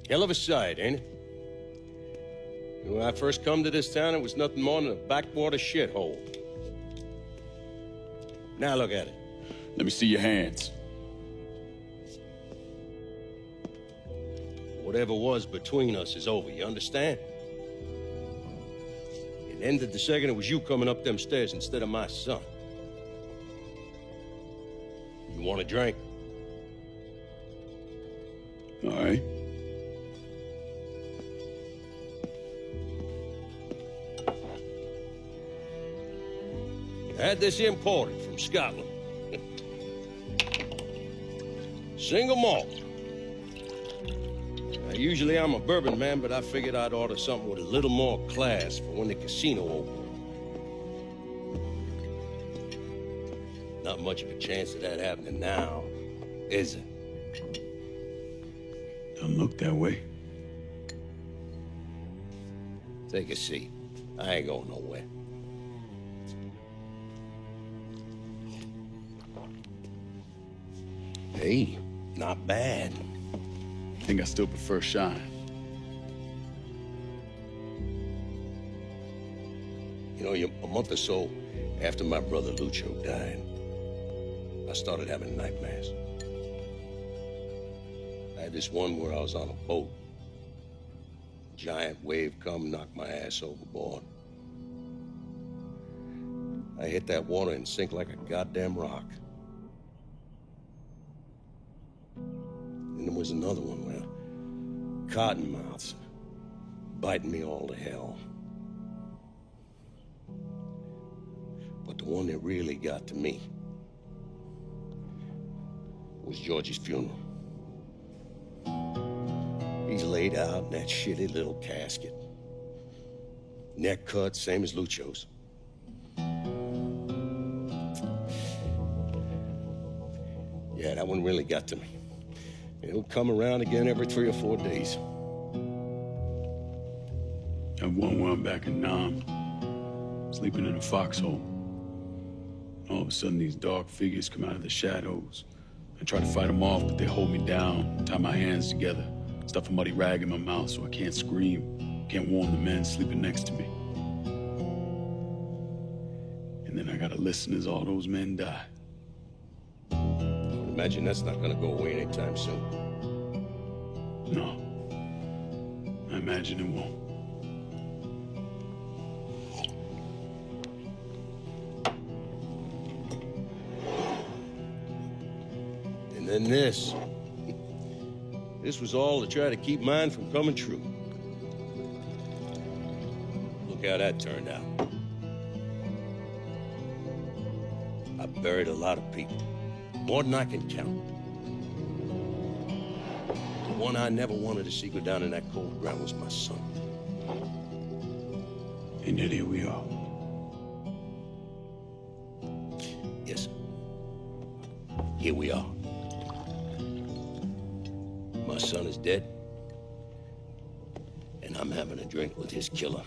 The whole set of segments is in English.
Hell of a sight, ain't it? When I first come to this town, it was nothing more than a backwater shithole. Now look at it. Let me see your hands. Whatever was between us is over, you understand? It ended the second it was you coming up them stairs instead of my son. You want a drink? All right. I had this imported from Scotland. Single malt. Usually I'm a bourbon man, but I figured I'd order something with a little more class for when the casino opened. Not much of a chance of that happening now, is it? Don't look that way. Take a seat. I ain't going nowhere. Hey, not bad. I think I still prefer shine. You know, a month or so after my brother Lucio died, I started having nightmares. I had this one where I was on a boat. A giant wave come, knocked my ass overboard. I hit that water and sink like a goddamn rock. And there was another one where cottonmouths biting me all to hell. But the one that really got to me was Giorgi's funeral. He's laid out in that shitty little casket. Neck cut, same as Lucio's. Yeah, that one really got to me. It'll come around again every 3 or 4 days. I had one where I'm back in Nam, sleeping in a foxhole. All of a sudden, these dark figures come out of the shadows. I try to fight them off, but they hold me down, tie my hands together, stuff a muddy rag in my mouth so I can't scream, can't warn the men sleeping next to me. And then I gotta listen as all those men die. I imagine that's not gonna go away anytime soon. No. I imagine it won't. And then this. This was all to try to keep mine from coming true. Look how that turned out. I buried a lot of people. More than I can count. The one I never wanted to see go down in that cold ground was my son. And yet here we are. Yes. Here we are. My son is dead. And I'm having a drink with his killer.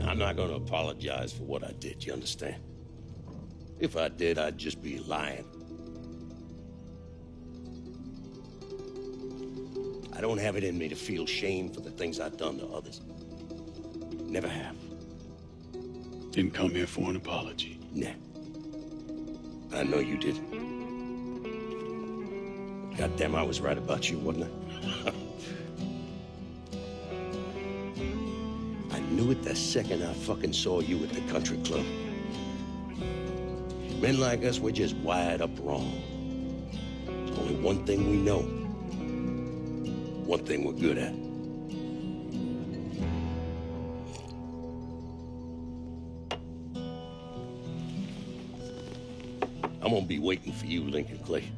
I'm not gonna apologize for what I did, you understand? If I did, I'd just be lying. I don't have it in me to feel shame for the things I've done to others. Never have. Didn't come here for an apology. Nah. I know you didn't. Goddamn, I was right about you, wasn't I? I knew it the second I fucking saw you at the country club. Men like us, we're just wired up wrong. There's only one thing we know. One thing we're good at. I'm gonna be waiting for you, Lincoln Clay.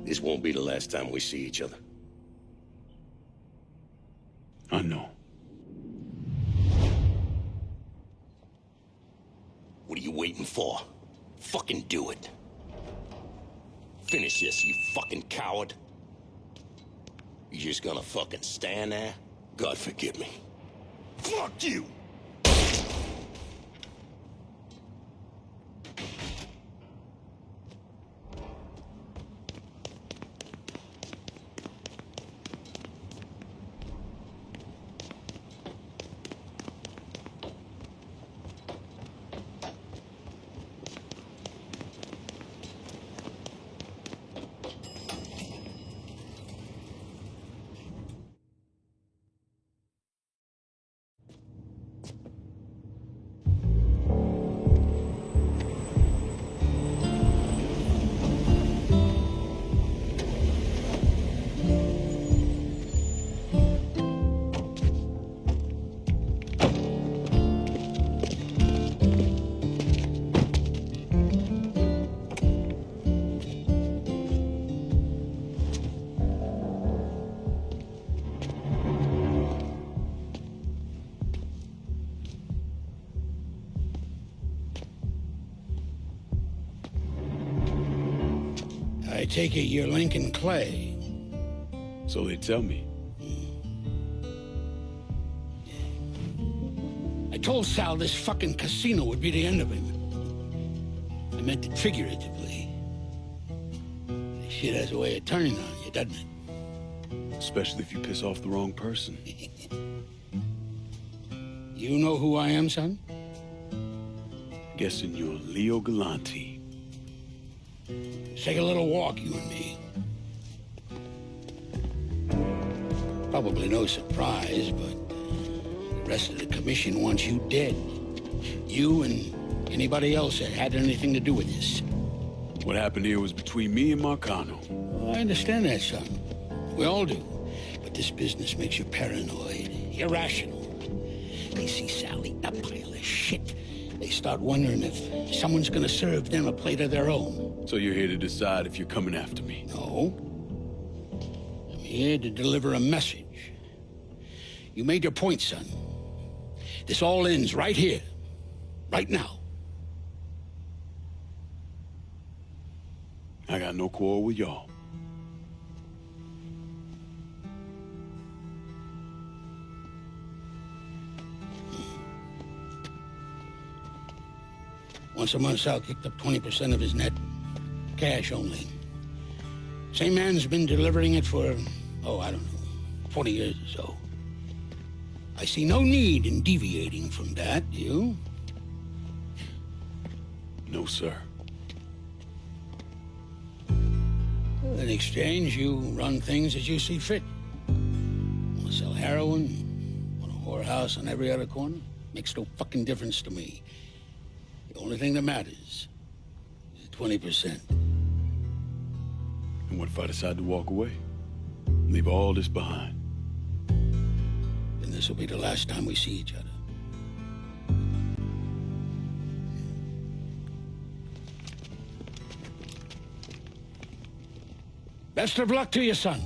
This won't be the last time we see each other. I know. What are you waiting for? Fucking do it. Finish this, you fucking coward. You just gonna fucking stand there? God forgive me. Fuck you! I take it you're Lincoln Clay. So they tell me. I told Sal this fucking casino would be the end of him. I meant it figuratively. This shit has a way of turning on you, doesn't it? Especially if you piss off the wrong person. You know who I am, son? Guessing you're Leo Galante. Let's take a little walk, you and me. Probably no surprise, but the rest of the commission wants you dead. You and anybody else that had anything to do with this. What happened here was between me and Marcano. Well, I understand that, son. We all do. But this business makes you paranoid, irrational. They see Sal eating a pile of shit. They start wondering if someone's gonna serve them a plate of their own. So you're here to decide if you're coming after me? No. I'm here to deliver a message. You made your point, son. This all ends right here. Right now. I got no quarrel with y'all. Once a month, Sal kicked up 20% of his net. Cash only. Same man's been delivering it for, I don't know, 40 years or so. I see no need in deviating from that, do you? No, sir. In exchange, you run things as you see fit. Want to sell heroin? Want a whorehouse on every other corner? Makes no fucking difference to me. The only thing that matters is 20%. And what if I decide to walk away? Leave all this behind? Then this will be the last time we see each other. Best of luck to you, son.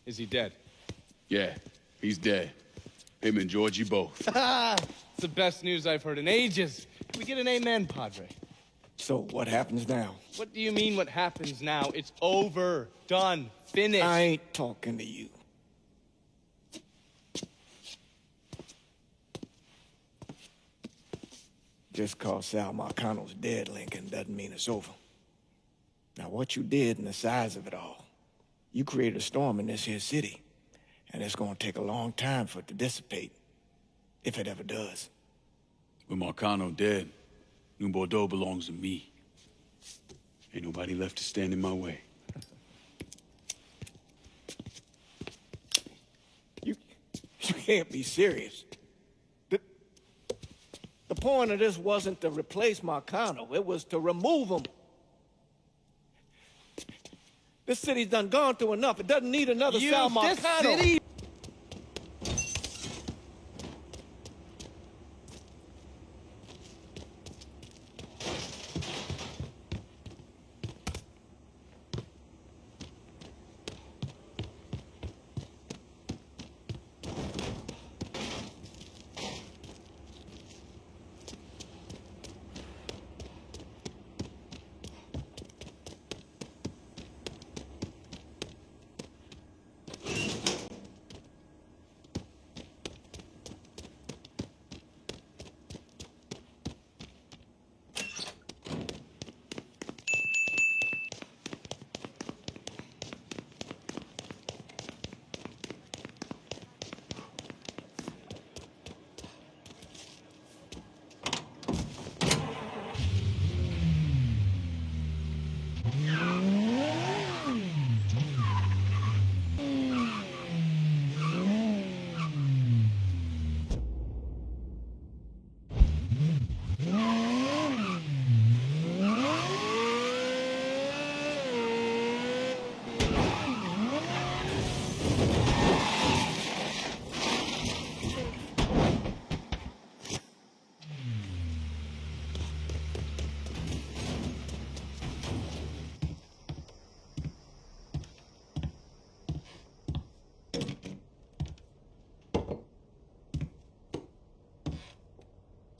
Is he dead? Yeah, he's dead. Him and Giorgi both. It's the best news I've heard in ages. Can we get an amen, Padre? So what happens now? What do you mean what happens now? It's over. Done. Finished. I ain't talking to you. Just cause Sal Marcano's dead, Lincoln, doesn't mean it's over. Now, what you did and the size of it all, you created a storm in this here city, and it's gonna take a long time for it to dissipate, if it ever does. With Marcano dead, New Bordeaux belongs to me. Ain't nobody left to stand in my way. You can't be serious. The point of this wasn't to replace Marcano, it was to remove him. This city's done gone through enough. It doesn't need another Sal Marcano. This city.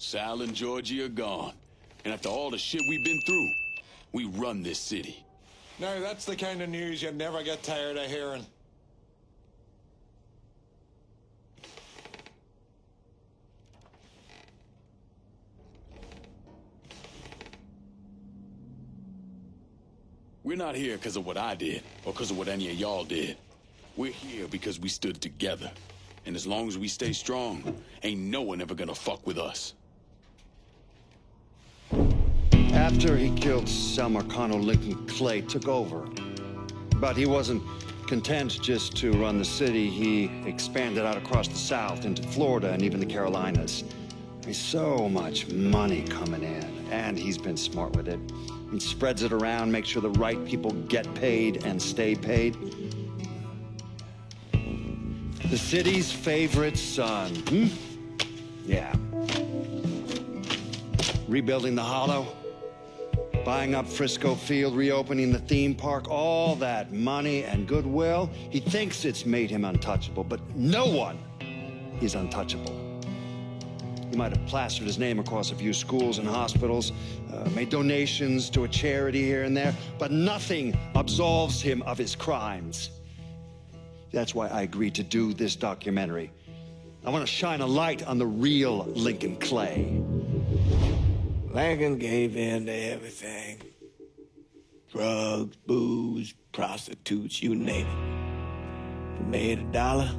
Sal and Giorgi are gone. And after all the shit we've been through, we run this city. Now, that's the kind of news you never get tired of hearing. We're not here because of what I did, or because of what any of y'all did. We're here because we stood together. And as long as we stay strong, ain't no one ever gonna fuck with us. After he killed Sal Marcano, Lincoln Clay took over. But he wasn't content just to run the city. He expanded out across the South into Florida and even the Carolinas. There's so much money coming in, and he's been smart with it. He spreads it around, makes sure the right people get paid and stay paid. The city's favorite son, Yeah. Rebuilding the Hollow, buying up Frisco Field, reopening the theme park, all that money and goodwill. He thinks it's made him untouchable, but no one is untouchable. He might have plastered his name across a few schools and hospitals, made donations to a charity here and there, but nothing absolves him of his crimes. That's why I agreed to do this documentary. I want to shine a light on the real Lincoln Clay. Lincoln gave in to everything. Drugs, booze, prostitutes, you name it. If he made $1,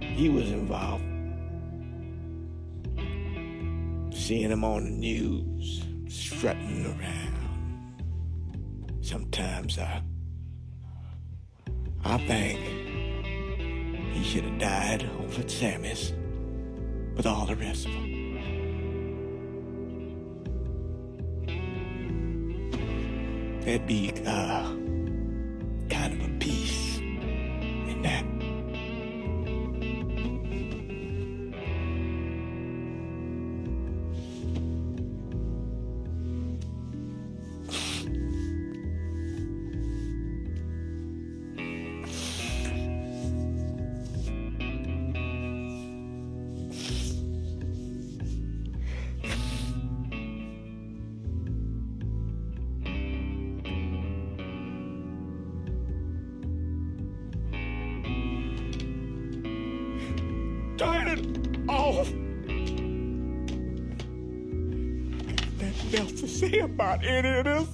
he was involved. Seeing him on the news, strutting around. Sometimes I think he should have died over at Sammy's with all the rest of them. There'd be kind of a peace in that. Turn it off! Nothing else to say about any of this.